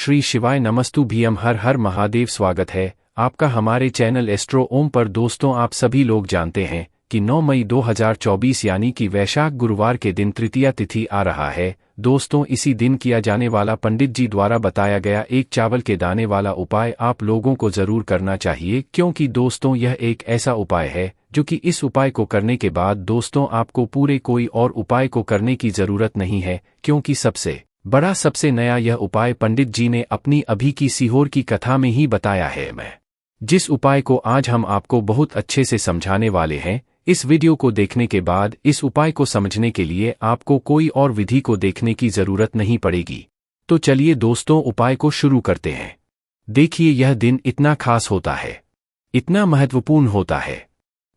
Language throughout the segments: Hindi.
श्री शिवाय नमस्तु भीम हर हर महादेव। स्वागत है आपका हमारे चैनल एस्ट्रो ओम पर। दोस्तों, आप सभी लोग जानते हैं कि 9 मई 2024 यानी कि वैशाख गुरुवार के दिन तृतीया तिथि आ रहा है। दोस्तों, इसी दिन किया जाने वाला पंडित जी द्वारा बताया गया एक चावल के दाने वाला उपाय आप लोगों को जरूर करना चाहिए, क्योंकि दोस्तों यह एक ऐसा उपाय है जो कि इस उपाय को करने के बाद दोस्तों आपको पूरे कोई और उपाय को करने की जरूरत नहीं है, क्योंकि सबसे बड़ा सबसे नया यह उपाय पंडित जी ने अपनी अभी की सीहोर की कथा में ही बताया है। मैं जिस उपाय को आज हम आपको बहुत अच्छे से समझाने वाले हैं, इस वीडियो को देखने के बाद इस उपाय को समझने के लिए आपको कोई और विधि को देखने की जरूरत नहीं पड़ेगी। तो चलिए दोस्तों, उपाय को शुरू करते हैं। देखिए, यह दिन इतना खास होता है, इतना महत्वपूर्ण होता है।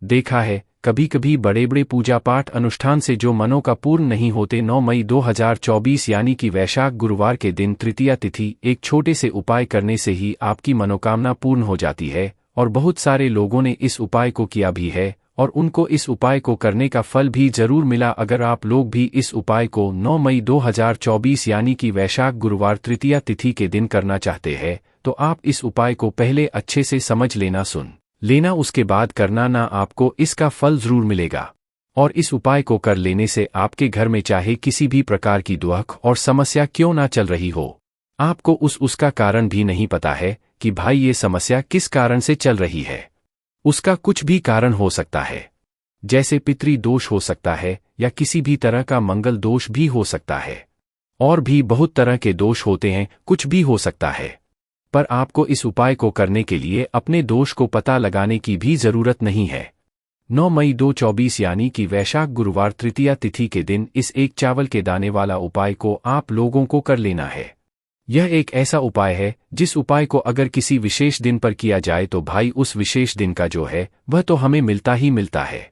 देखा है कभी कभी बड़े बड़े पूजा पाठ अनुष्ठान से जो मनों का पूर्ण नहीं होते। 9 मई 2024 यानी कि वैशाख गुरुवार के दिन तृतीया तिथि एक छोटे से उपाय करने से ही आपकी मनोकामना पूर्ण हो जाती है, और बहुत सारे लोगों ने इस उपाय को किया भी है और उनको इस उपाय को करने का फल भी जरूर मिला। अगर आप लोग भी इस उपाय को 9 मई 2024 यानी कि वैशाख गुरुवार तृतीया तिथि के दिन करना चाहते हैं, तो आप इस उपाय को पहले अच्छे से समझ लेना, सुन लेना, उसके बाद करना ना, आपको इसका फल जरूर मिलेगा। और इस उपाय को कर लेने से आपके घर में चाहे किसी भी प्रकार की दुख और समस्या क्यों ना चल रही हो, आपको उसका कारण भी नहीं पता है कि भाई ये समस्या किस कारण से चल रही है। उसका कुछ भी कारण हो सकता है, जैसे पितृ दोष हो सकता है या किसी भी तरह का मंगल दोष भी हो सकता है, और भी बहुत तरह के दोष होते हैं, कुछ भी हो सकता है। पर आपको इस उपाय को करने के लिए अपने दोष को पता लगाने की भी जरूरत नहीं है। 9 मई 2024 यानी कि वैशाख गुरुवार तृतीया तिथि के दिन इस एक चावल के दाने वाला उपाय को आप लोगों को कर लेना है। यह एक ऐसा उपाय है जिस उपाय को अगर किसी विशेष दिन पर किया जाए तो भाई उस विशेष दिन का जो है वह तो हमें मिलता ही मिलता है।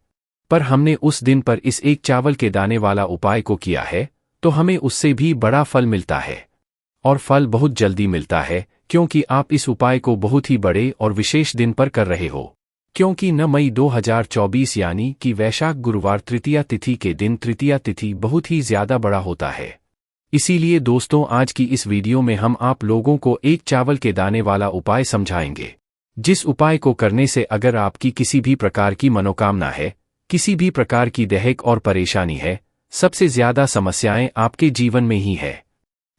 पर हमने उस दिन पर इस एक चावल के दाने वाला उपाय को किया है तो हमें उससे भी बड़ा फल मिलता है, और फल बहुत जल्दी मिलता है, क्योंकि आप इस उपाय को बहुत ही बड़े और विशेष दिन पर कर रहे हो। क्योंकि 9 मई 2024 यानी कि वैशाख गुरुवार तृतीया तिथि के दिन तृतीया तिथि बहुत ही ज्यादा बड़ा होता है। इसीलिए दोस्तों, आज की इस वीडियो में हम आप लोगों को एक चावल के दाने वाला उपाय समझाएंगे, जिस उपाय को करने से अगर आपकी किसी भी प्रकार की मनोकामना है, किसी भी प्रकार की दैहिक और परेशानी है, सबसे ज्यादा समस्याएं आपके जीवन में ही है।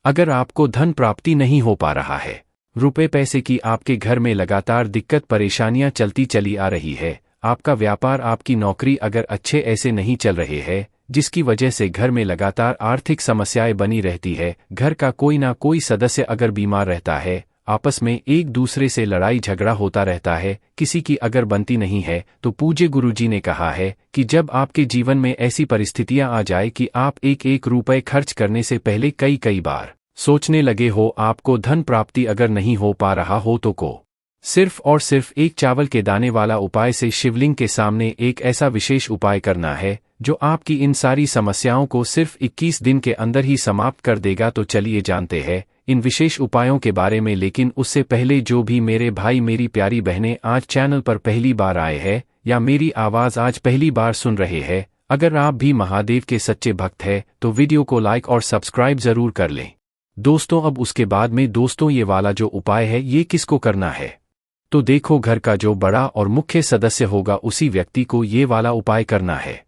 अगर आपको धन प्राप्ति नहीं हो पा रहा है, रुपए पैसे की आपके घर में लगातार दिक्कत परेशानियां चलती चली आ रही है, आपका व्यापार आपकी नौकरी अगर अच्छे ऐसे नहीं चल रहे हैं, जिसकी वजह से घर में लगातार आर्थिक समस्याएं बनी रहती है, घर का कोई ना कोई सदस्य अगर बीमार रहता है, आपस में एक दूसरे से लड़ाई झगड़ा होता रहता है, किसी की अगर बनती नहीं है, तो पूज्य गुरुजी ने कहा है कि जब आपके जीवन में ऐसी परिस्थितियां आ जाए कि आप एक एक रुपए खर्च करने से पहले कई बार सोचने लगे हो, आपको धन प्राप्ति अगर नहीं हो पा रहा हो, तो को सिर्फ और सिर्फ एक चावल के दाने वाला उपाय से शिवलिंग के सामने एक ऐसा विशेष उपाय करना है जो आपकी इन सारी समस्याओं को सिर्फ 21 दिन के अंदर ही समाप्त कर देगा। तो चलिए जानते हैं इन विशेष उपायों के बारे में। लेकिन उससे पहले जो भी मेरे भाई मेरी प्यारी बहनें आज चैनल पर पहली बार आए हैं या मेरी आवाज आज पहली बार सुन रहे हैं, अगर आप भी महादेव के सच्चे भक्त हैं तो वीडियो को लाइक और सब्सक्राइब जरूर कर लें। दोस्तों, अब उसके बाद में दोस्तों ये वाला जो उपाय है ये किसको करना है, तो देखो, घर का जो बड़ा और मुख्य सदस्य होगा उसी व्यक्ति को ये वाला उपाय करना है।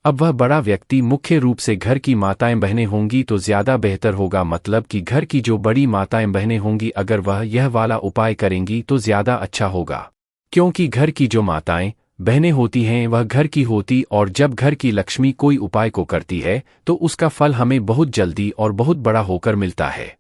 अब वह बड़ा व्यक्ति मुख्य रूप से घर की माताएं बहनें होंगी तो ज्यादा बेहतर होगा, मतलब कि घर की जो बड़ी माताएं बहनें होंगी अगर वह यह वाला उपाय करेंगी तो ज्यादा अच्छा होगा, क्योंकि घर की जो माताएं बहनें होती हैं वह घर की होती, और जब घर की लक्ष्मी कोई उपाय को करती है तो उसका फल हमें बहुत जल्दी और बहुत बड़ा होकर मिलता है,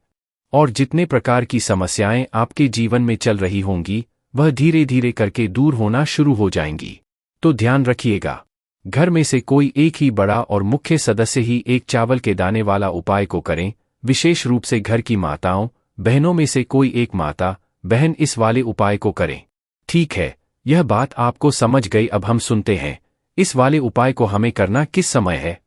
और जितने प्रकार की समस्याएं आपके जीवन में चल रही होंगी वह धीरे धीरे करके दूर होना शुरू हो जाएंगी। तो ध्यान रखिएगा, घर में से कोई एक ही बड़ा और मुख्य सदस्य ही एक चावल के दाने वाला उपाय को करें, विशेष रूप से घर की माताओं बहनों में से कोई एक माता बहन इस वाले उपाय को करें। ठीक है, यह बात आपको समझ गई। अब हम सुनते हैं इस वाले उपाय को हमें करना किस समय है।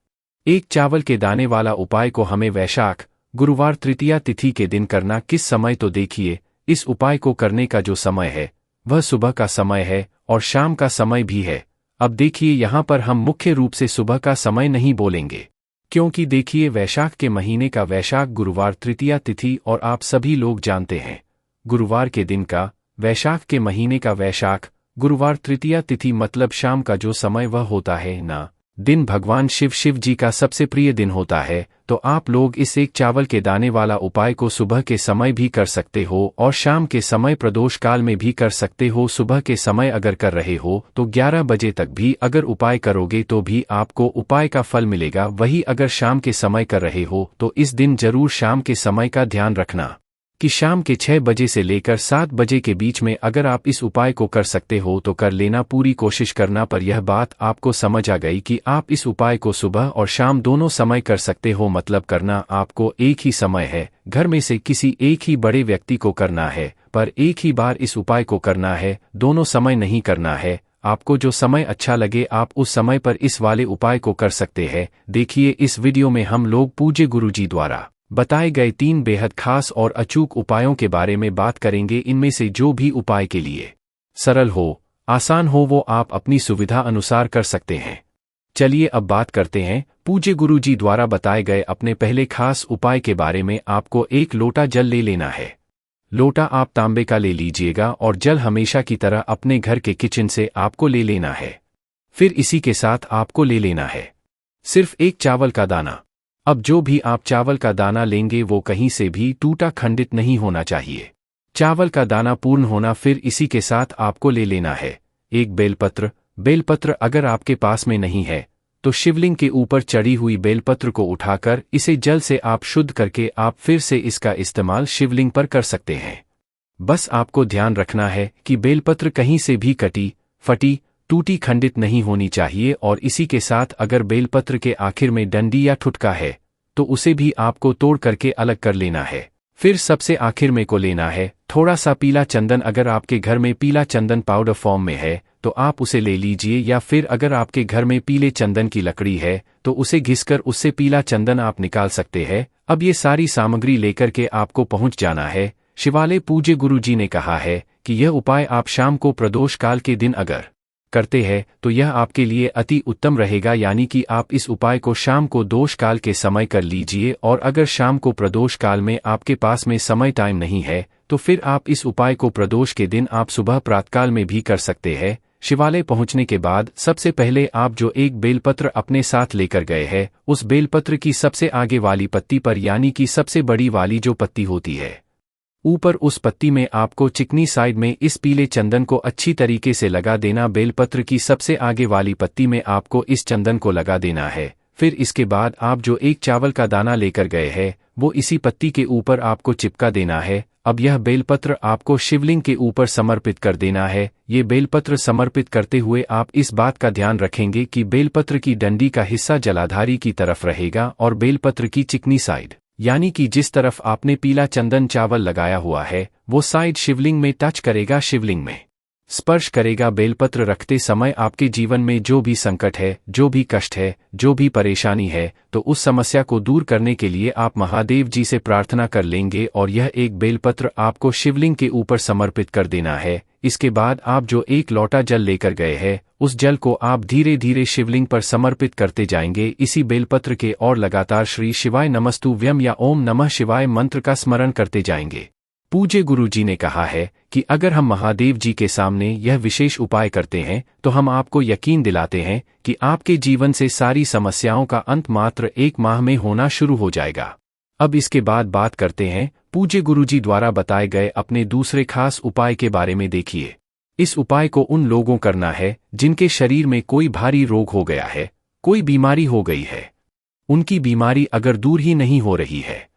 एक चावल के दाने वाला उपाय को हमें वैशाख गुरुवार तृतीया तिथि के दिन करना किस समय, तो देखिए, इस उपाय को करने का जो समय है वह सुबह का समय है और शाम का समय भी है। अब देखिए, यहाँ पर हम मुख्य रूप से सुबह का समय नहीं बोलेंगे, क्योंकि देखिए वैशाख के महीने का वैशाख गुरुवार तृतीया तिथि और आप सभी लोग जानते हैं गुरुवार के दिन का वैशाख के महीने का वैशाख गुरुवार तृतीया तिथि मतलब शाम का जो समय वह होता है ना दिन भगवान शिव जी का सबसे प्रिय दिन होता है। तो आप लोग इस एक चावल के दाने वाला उपाय को सुबह के समय भी कर सकते हो और शाम के समय प्रदोष काल में भी कर सकते हो। सुबह के समय अगर कर रहे हो तो 11 बजे तक भी अगर उपाय करोगे तो भी आपको उपाय का फल मिलेगा। वही अगर शाम के समय कर रहे हो तो इस दिन जरूर शाम के समय का ध्यान रखना कि शाम के 6 बजे से लेकर 7 बजे के बीच में अगर आप इस उपाय को कर सकते हो तो कर लेना, पूरी कोशिश करना। पर यह बात आपको समझ आ गई कि आप इस उपाय को सुबह और शाम दोनों समय कर सकते हो। मतलब करना आपको एक ही समय है, घर में से किसी एक ही बड़े व्यक्ति को करना है, पर एक ही बार इस उपाय को करना है, दोनों समय नहीं करना है। आपको जो समय अच्छा लगे आप उस समय पर इस वाले उपाय को कर सकते हैं। देखिए इस वीडियो में हम लोग पूज्य गुरुजी द्वारा बताए गए 3 बेहद खास और अचूक उपायों के बारे में बात करेंगे। इनमें से जो भी उपाय के लिए सरल हो, आसान हो, वो आप अपनी सुविधा अनुसार कर सकते हैं। चलिए अब बात करते हैं पूज्य गुरुजी द्वारा बताए गए अपने पहले खास उपाय के बारे में। आपको 1 लोटा जल ले लेना है। लोटा आप तांबे का ले लीजिएगा और जल हमेशा की तरह अपने घर के किचन से आपको ले लेना है। फिर इसी के साथ आपको ले लेना है सिर्फ 1 चावल का दाना। अब जो भी आप चावल का दाना लेंगे वो कहीं से भी टूटा खंडित नहीं होना चाहिए, चावल का दाना पूर्ण होना। फिर इसी के साथ आपको ले लेना है 1 बेलपत्र। बेलपत्र अगर आपके पास में नहीं है तो शिवलिंग के ऊपर चढ़ी हुई बेलपत्र को उठाकर इसे जल से आप शुद्ध करके आप फिर से इसका इस्तेमाल शिवलिंग पर कर सकते हैं। बस आपको ध्यान रखना है कि बेलपत्र कहीं से भी कटी, फटी, टूटी, खंडित नहीं होनी चाहिए। और इसी के साथ अगर बेलपत्र के आखिर में डंडी या ठुटका है तो उसे भी आपको तोड़ करके अलग कर लेना है। फिर सबसे आखिर में को लेना है थोड़ा सा पीला चंदन। अगर आपके घर में पीला चंदन पाउडर फॉर्म में है तो आप उसे ले लीजिए, या फिर अगर आपके घर में पीले चंदन की लकड़ी है तो उसे घिसकर उससे पीला चंदन आप निकाल सकते हैं। अब ये सारी सामग्री लेकर के आपको पहुंच जाना है शिवालय। पूज्य गुरुजी ने कहा है कि यह उपाय आप शाम को प्रदोष काल के दिन अगर करते हैं तो यह आपके लिए अति उत्तम रहेगा। यानी कि आप इस उपाय को शाम को दोष काल के समय कर लीजिए, और अगर शाम को प्रदोष काल में आपके पास में समय टाइम नहीं है तो फिर आप इस उपाय को प्रदोष के दिन आप सुबह प्रातःकाल में भी कर सकते हैं। शिवालय पहुंचने के बाद सबसे पहले आप जो 1 बेलपत्र अपने साथ लेकर गए हैं उस बेलपत्र की सबसे आगे वाली पत्ती पर, यानी कि सबसे बड़ी वाली जो पत्ती होती है ऊपर, उस पत्ती में आपको चिकनी साइड में इस पीले चंदन को अच्छी तरीके से लगा देना। बेलपत्र की सबसे आगे वाली पत्ती में आपको इस चंदन को लगा देना है। फिर इसके बाद आप जो 1 चावल का दाना लेकर गए हैं वो इसी पत्ती के ऊपर आपको चिपका देना है। अब यह बेलपत्र आपको शिवलिंग के ऊपर समर्पित कर देना है। ये बेलपत्र समर्पित करते हुए आप इस बात का ध्यान रखेंगे कि बेलपत्र की डंडी का हिस्सा जलाधारी की तरफ रहेगा और बेलपत्र की चिकनी साइड, यानी कि जिस तरफ आपने पीला चंदन चावल लगाया हुआ है वो साइड शिवलिंग में टच करेगा, शिवलिंग में स्पर्श करेगा। बेलपत्र रखते समय आपके जीवन में जो भी संकट है, जो भी कष्ट है, जो भी परेशानी है, तो उस समस्या को दूर करने के लिए आप महादेव जी से प्रार्थना कर लेंगे और यह 1 बेलपत्र आपको शिवलिंग के ऊपर समर्पित कर देना है। इसके बाद आप जो 1 लोटा जल लेकर गए हैं उस जल को आप धीरे धीरे शिवलिंग पर समर्पित करते जाएंगे इसी बेलपत्र के, और लगातार श्री शिवाय नमस्तुभ्यम या ओम नमः शिवाय मंत्र का स्मरण करते जाएंगे। पूज्य गुरुजी ने कहा है कि अगर हम महादेव जी के सामने यह विशेष उपाय करते हैं तो हम आपको यकीन दिलाते हैं कि आपके जीवन से सारी समस्याओं का अंत मात्र 1 माह में होना शुरू हो जाएगा। अब इसके बाद बात करते हैं पूज्य गुरुजी द्वारा बताए गए अपने दूसरे खास उपाय के बारे में। देखिए इस उपाय को उन लोगों करना है जिनके शरीर में कोई भारी रोग हो गया है, कोई बीमारी हो गई है, उनकी बीमारी अगर दूर ही नहीं हो रही है,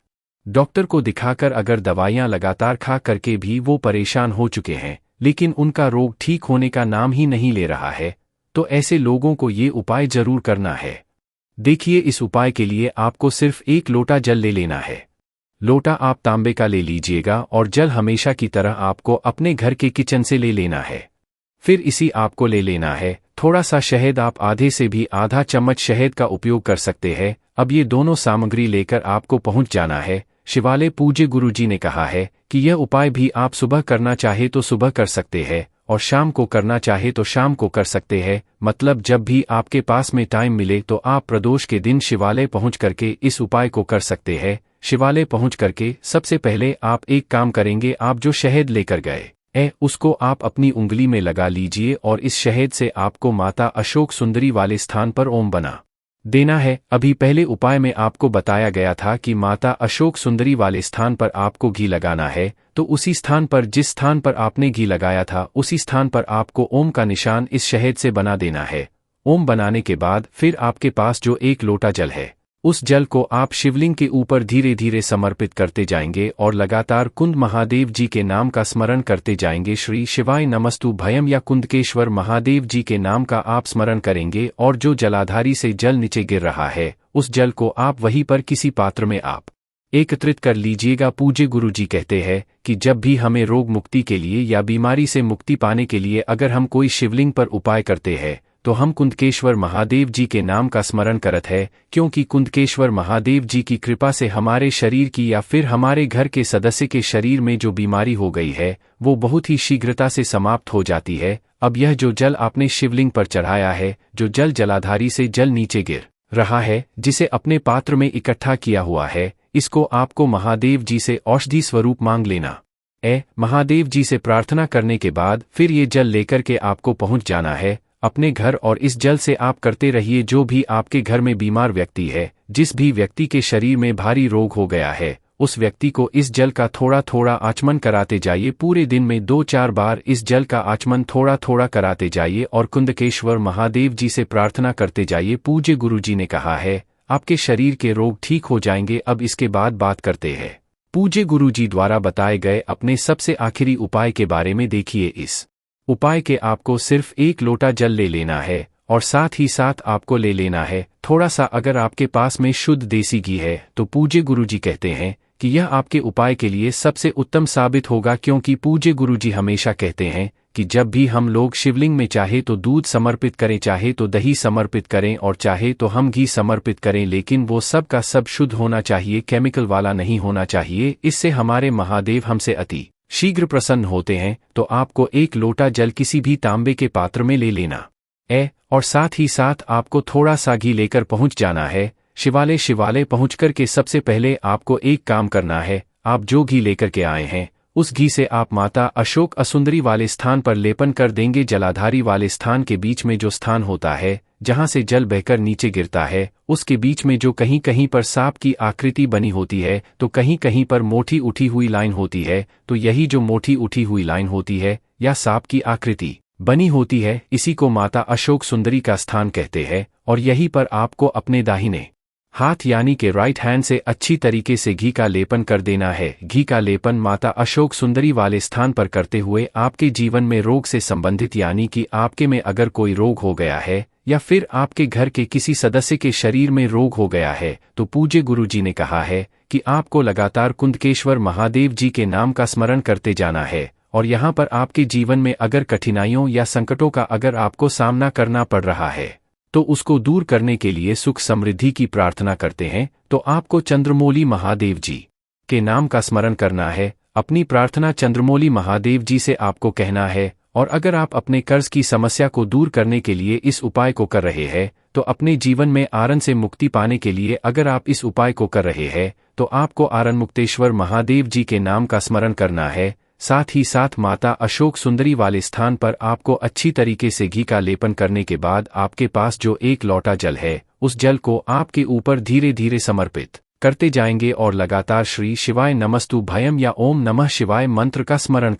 डॉक्टर को दिखाकर अगर दवाइयां लगातार खा करके भी वो परेशान हो चुके हैं लेकिन उनका रोग ठीक होने का नाम ही नहीं ले रहा है, तो ऐसे लोगों को ये उपाय जरूर करना है। देखिए इस उपाय के लिए आपको सिर्फ 1 लोटा जल ले लेना है। लोटा आप तांबे का ले लीजिएगा और जल हमेशा की तरह आपको अपने घर के किचन से ले लेना है। फिर इसी आपको ले लेना है थोड़ा सा शहद। आप आधे से भी आधा चम्मच शहद का उपयोग कर सकते हैं। अब ये दोनों सामग्री लेकर आपको पहुंच जाना है शिवालय। पूज्य गुरुजी ने कहा है कि यह उपाय भी आप सुबह करना चाहे तो सुबह कर सकते हैं और शाम को करना चाहे तो शाम को कर सकते हैं, मतलब जब भी आपके पास में टाइम मिले तो आप प्रदोष के दिन शिवालय पहुंच करके इस उपाय को कर सकते हैं। शिवालय पहुंच करके सबसे पहले आप एक काम करेंगे, आप जो शहद लेकर गए उसको आप अपनी उंगली में लगा लीजिए और इस शहद से आपको माता अशोक सुंदरी वाले स्थान पर ओम बना देना है। अभी पहले उपाय में आपको बताया गया था कि माता अशोक सुंदरी वाले स्थान पर आपको घी लगाना है, तो उसी स्थान पर जिस स्थान पर आपने घी लगाया था उसी स्थान पर आपको ओम का निशान इस शहद से बना देना है। ओम बनाने के बाद फिर आपके पास जो एक लोटा जल है उस जल को आप शिवलिंग के ऊपर धीरे धीरे समर्पित करते जाएंगे और लगातार कुंद महादेव जी के नाम का स्मरण करते जाएंगे। श्री शिवाय नमस्तु भयम या कुंदकेश्वर महादेव जी के नाम का आप स्मरण करेंगे और जो जलाधारी से जल नीचे गिर रहा है उस जल को आप वहीं पर किसी पात्र में आप एकत्रित कर लीजिएगा। पूज्य गुरु जी कहते हैं कि जब भी हमें रोग मुक्ति के लिए या बीमारी से मुक्ति पाने के लिए अगर हम कोई शिवलिंग पर उपाय करते हैं तो हम कुंदकेश्वर महादेव जी के नाम का स्मरण करत है, क्योंकि कुंदकेश्वर महादेव जी की कृपा से हमारे शरीर की या फिर हमारे घर के सदस्य के शरीर में जो बीमारी हो गई है वो बहुत ही शीघ्रता से समाप्त हो जाती है। अब यह जो जल आपने शिवलिंग पर चढ़ाया है, जो जल जलाधारी से जल नीचे गिर रहा है, जिसे अपने पात्र में इकट्ठा किया हुआ है, इसको आपको महादेव जी से औषधि स्वरूप मांग लेना। महादेव जी से प्रार्थना करने के बाद फिर ये जल लेकर के आपको पहुंच जाना है अपने घर और इस जल से आप करते रहिए। जो भी आपके घर में बीमार व्यक्ति है, जिस भी व्यक्ति के शरीर में भारी रोग हो गया है, उस व्यक्ति को इस जल का थोड़ा थोड़ा आचमन कराते जाइए। पूरे दिन में 2-4 बार इस जल का आचमन थोड़ा थोड़ा कराते जाइए और कुंदकेश्वर महादेव जी से प्रार्थना करते जाइए। पूज्य गुरु जी ने कहा है आपके शरीर के रोग ठीक हो जाएंगे। अब इसके बाद बात करते हैं पूज्य गुरु जी द्वारा बताए गए अपने सबसे आखिरी उपाय के बारे में। देखिए, इस उपाय के आपको सिर्फ 1 लोटा जल ले लेना है और साथ ही साथ आपको ले लेना है थोड़ा सा, अगर आपके पास में शुद्ध देसी घी है तो पूज्य गुरु जी कहते हैं कि यह आपके उपाय के लिए सबसे उत्तम साबित होगा, क्योंकि पूज्य गुरु जी हमेशा कहते हैं कि जब भी हम लोग शिवलिंग में चाहे तो दूध समर्पित करें, चाहे तो दही समर्पित करें और चाहे तो हम घी समर्पित करें, लेकिन वो सब का सब शुद्ध होना चाहिए, केमिकल वाला नहीं होना चाहिए। इससे हमारे महादेव हमसे अति शीघ्र प्रसन्न होते हैं। तो आपको 1 लोटा जल किसी भी तांबे के पात्र में ले लेना और साथ ही साथ आपको थोड़ा सा घी लेकर पहुंच जाना है शिवालय पहुंचकर के सबसे पहले आपको एक काम करना है। आप जो घी लेकर के आए हैं उस घी से आप माता अशोक असुंदरी वाले स्थान पर लेपन कर देंगे। जलाधारी वाले स्थान के बीच में जो स्थान होता है जहां से जल बहकर नीचे गिरता है, उसके बीच में जो कहीं कहीं पर सांप की आकृति बनी होती है तो कहीं कहीं पर मोटी उठी हुई लाइन होती है, तो यही जो मोटी उठी हुई लाइन होती है या सांप की आकृति बनी होती है, इसी को माता अशोक सुंदरी का स्थान कहते हैं। और यहीं पर आपको अपने दाहिने हाथ यानी कि राइट हैंड से अच्छी तरीके से घी का लेपन कर देना है। घी का लेपन माता अशोक सुंदरी वाले स्थान पर करते हुए आपके जीवन में रोग से संबंधित यानी कि आपके में अगर कोई रोग हो गया है या फिर आपके घर के किसी सदस्य के शरीर में रोग हो गया है, तो पूज्य गुरु जी ने कहा है कि आपको लगातार कुंदकेश्वर महादेव जी के नाम का स्मरण करते जाना है। और यहाँ पर आपके जीवन में अगर कठिनाइयों या संकटों का अगर आपको सामना करना पड़ रहा है तो उसको दूर करने के लिए सुख समृद्धि की प्रार्थना करते हैं, तो आपको चंद्रमौली महादेव जी के नाम का स्मरण करना है। अपनी प्रार्थना चंद्रमौली महादेव जी से आपको कहना है। और अगर आप अपने कर्ज की समस्या को दूर करने के लिए इस उपाय को कर रहे हैं, तो अपने जीवन में आरन से मुक्ति पाने के लिए अगर आप इस उपाय को कर रहे हैं तो आपको आरन मुक्तेश्वर महादेव जी के नाम का स्मरण करना है। साथ ही साथ माता अशोक सुंदरी वाले स्थान पर आपको अच्छी तरीके से घी का लेपन करने के बाद आपके पास जो 1 लोटा जल है उस जल को आपके ऊपर धीरे धीरे समर्पित करते जाएंगे और लगातार श्री शिवाय नमस्तु भयम या ओम नमः शिवाय मंत्र का स्मरण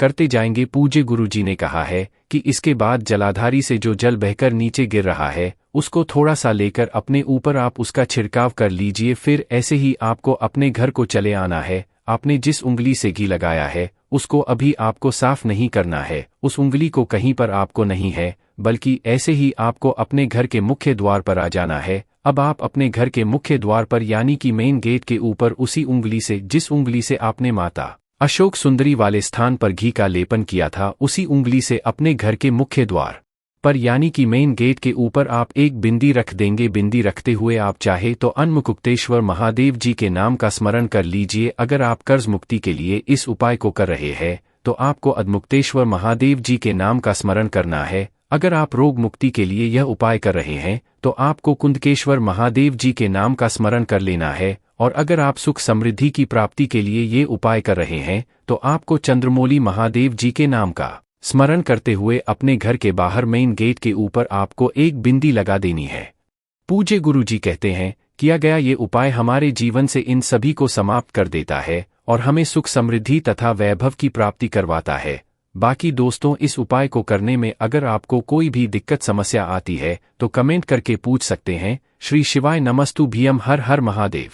करते जाएंगे। पूज्य गुरु जी ने कहा है कि इसके बाद जलाधारी से जो जल बहकर नीचे गिर रहा है उसको थोड़ा सा लेकर अपने ऊपर आप उसका छिड़काव कर लीजिए। फिर ऐसे ही आपको अपने घर को चले आना है। आपने जिस उंगली से घी लगाया है उसको अभी आपको साफ नहीं करना है, उस उंगली को कहीं पर आपको नहीं है, बल्कि ऐसे ही आपको अपने घर के मुख्य द्वार पर आ जाना है। अब आप अपने घर के मुख्य द्वार पर यानी कि मेन गेट के ऊपर उसी उंगली से जिस उंगली से आपने माता अशोक सुंदरी वाले स्थान पर घी का लेपन किया था उसी उंगली से अपने घर के मुख्य द्वार पर यानी कि मेन गेट के ऊपर आप एक बिंदी रख देंगे। बिंदी रखते हुए आप चाहे तो अन्मुक्तेश्वर महादेव जी के नाम का स्मरण कर लीजिए। अगर आप कर्ज मुक्ति के लिए इस उपाय को कर रहे हैं तो आपको अदमुक्तेश्वर महादेव जी के नाम का स्मरण करना है। अगर आप रोग मुक्ति के लिए यह उपाय कर रहे हैं तो आपको कुंदकेश्वर महादेव जी के नाम का स्मरण कर लेना है, और अगर आप सुख समृद्धि की प्राप्ति के लिए ये उपाय कर रहे हैं तो आपको चंद्रमौली महादेव जी के नाम का स्मरण करते हुए अपने घर के बाहर मेन गेट के ऊपर आपको एक बिंदी लगा देनी है। पूज्य गुरु जी कहते हैं, किया गया ये उपाय हमारे जीवन से इन सभी को समाप्त कर देता है और हमें सुख समृद्धि तथा वैभव की प्राप्ति करवाता है। बाकी दोस्तों, इस उपाय को करने में अगर आपको कोई भी दिक्कत समस्या आती है तो कमेंट करके पूछ सकते हैं। श्री शिवाय नमस्तु भीम। हर हर महादेव।